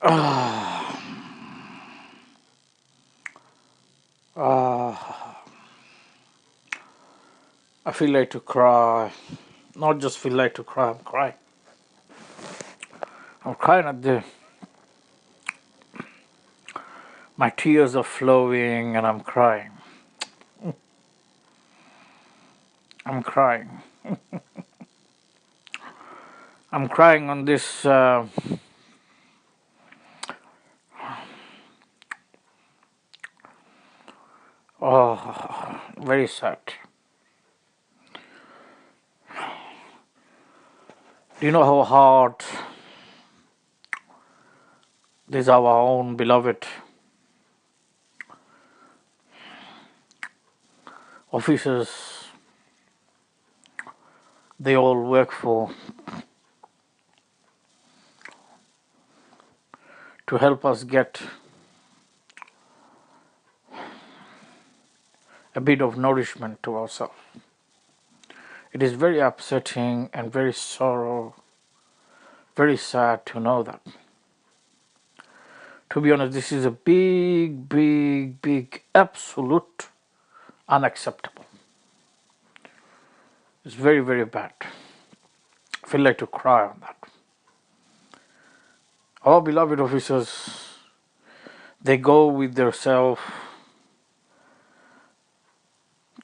Ah, ah, I feel like to cry. Not just feel like to cry, I'm crying. I'm crying at the. My tears are flowing and I'm crying. I'm crying. I'm crying on this. Oh, very sad. Do you know how hard these our own beloved officers they all work for to help us get a bit of nourishment to ourselves. It is very upsetting and very sad to know that. To be honest, this is a big, absolute unacceptable. It's very bad. I feel like to cry on that. Our beloved officers, they go with their self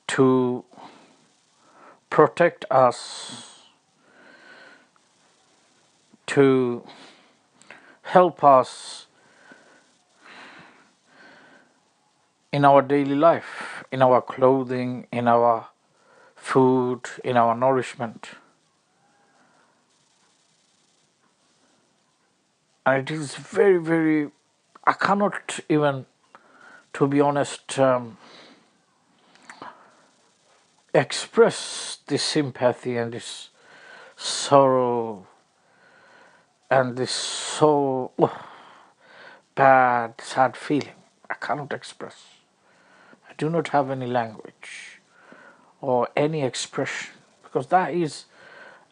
to protect us, to help us in our daily life, in our clothing, in our food, in our nourishment. And it is very, I cannot even, to be honest, express this sympathy and this sorrow and this so bad, sad feeling. I cannot express. I do not have any language or any expression because that is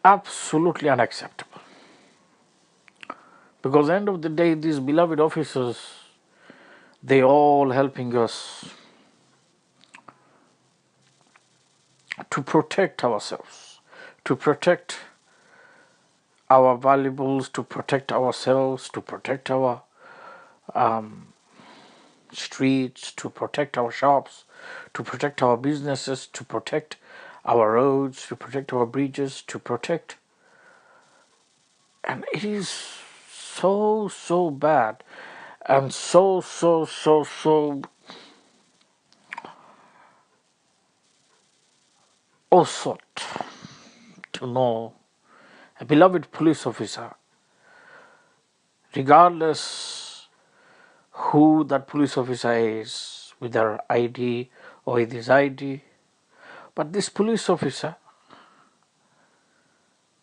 absolutely unacceptable. Because at the end of the day, these beloved officers, they all helping us to protect ourselves, to protect our valuables, to protect ourselves, to protect our streets, to protect our shops, to protect our businesses, to protect our roads, to protect our bridges, to protect. And it is so bad and so awesome to know a beloved police officer, regardless who that police officer is, with their ID or with his ID, but this police officer,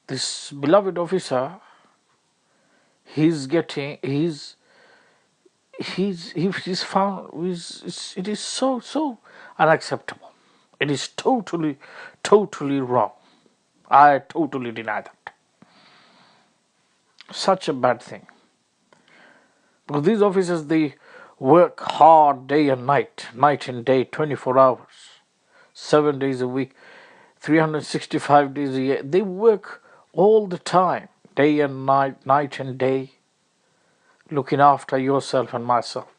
this beloved officer, he's getting, he's found, it is so unacceptable. It is totally wrong. I totally deny that. Such a bad thing. Because these officers, they work hard day and night and day, 24 hours, 7 days a week, 365 days a year. They work all the time, day and night and day, looking after yourself and myself.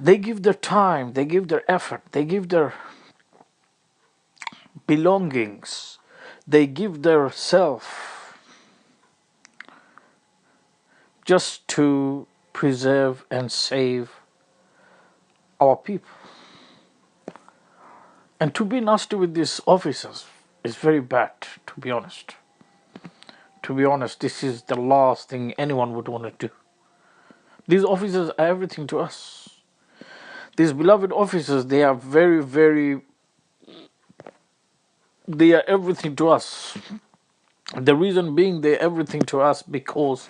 They give their time, they give their effort, they give their belongings, they give their self just to preserve and save our people. And to be nasty with these officers is very bad, to be honest. To be honest, this is the last thing anyone would want to do. These officers are everything to us. These beloved officers, they are they are everything to us. The reason being they're everything to us because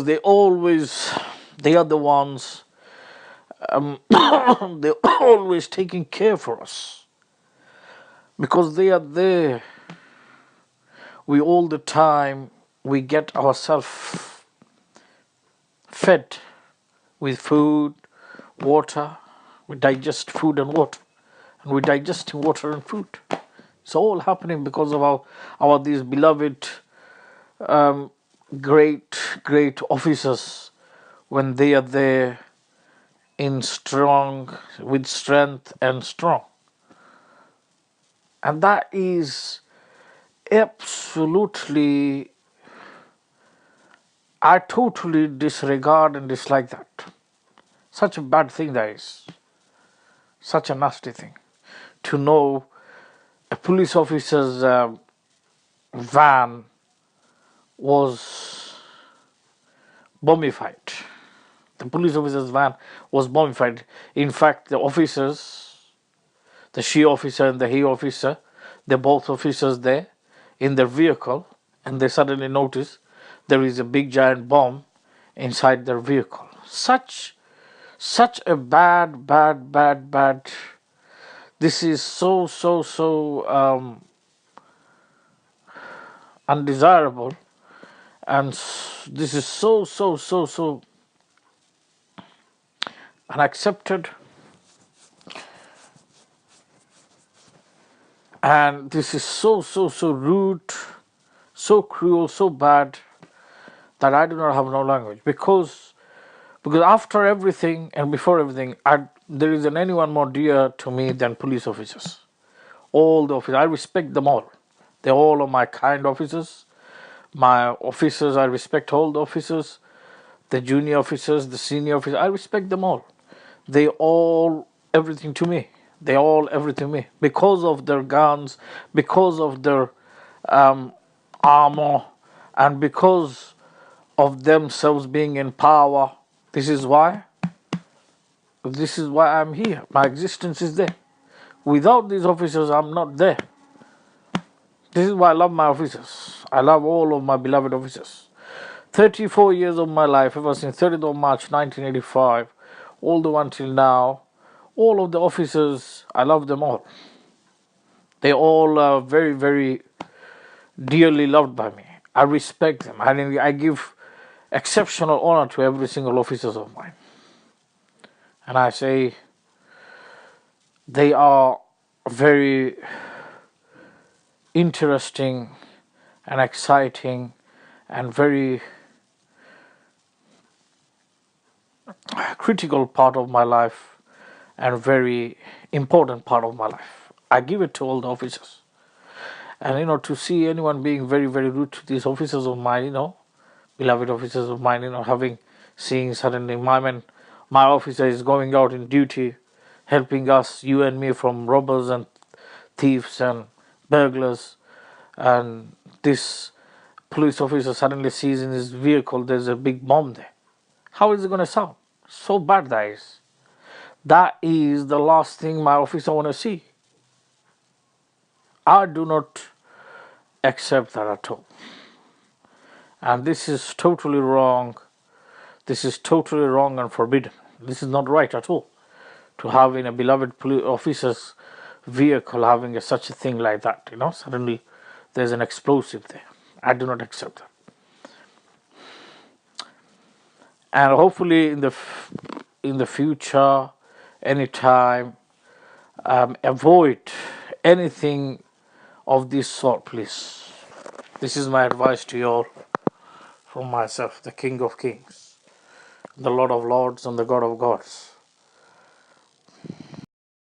they are the ones, they're always taking care for us. Because they are there. We all the time we get ourselves fed with food, water. We digest food and water, and we digesting water and food. It's all happening because of our these beloved great officers, when they are there with strength and strong. And that is absolutely, I totally disregard and dislike that. Such a bad thing that is. Such a nasty thing. To know a police officer's van was bombified. The police officer's van was bombified. In fact, the officers, the she officer and the he officer, they're both officers there in their vehicle, and they suddenly notice there is a big giant bomb inside their vehicle. Such a bad. This is so undesirable, and this is so unaccepted, and this is so rude, so cruel, so bad, that I do not have no language, because after everything and before everything, there isn't anyone more dear to me than police officers. All the officers, I respect them all. They all are my kind officers. My officers, I respect all the officers. The junior officers, the senior officers, I respect them all. They all everything to me. They all everything to me. Because of their guns, because of their armor, and because of themselves being in power. This is why I'm here. My existence is there. Without these officers, I'm not there. This is why I love my officers. I love all of my beloved officers. 34 years of my life, ever since 30th of March 1985, all the way until now, all of the officers, I love them all. They all are very, very dearly loved by me. I respect them. I give exceptional honor to every single officer of mine. And I say they are very interesting and exciting and very critical part of my life and very important part of my life. I give it to all the officers. And to see anyone being very, very rude to these officers of mine, beloved officers of mine, seeing suddenly my officer is going out in duty, helping us, you and me, from robbers and thieves and burglars, and this police officer suddenly sees in his vehicle there's a big bomb there. How is it going to sound? So bad that is. That is the last thing my officer want to see. I do not accept that at all. And this is totally wrong. This is totally wrong and forbidden. This is not right at all. To have in a beloved police officer's vehicle having such a thing like that, suddenly there's an explosive there. I do not accept that. And hopefully in the future, anytime, avoid anything of this sort, please. This is my advice to you all from myself, the King of Kings, the Lord of Lords, and the God of Gods.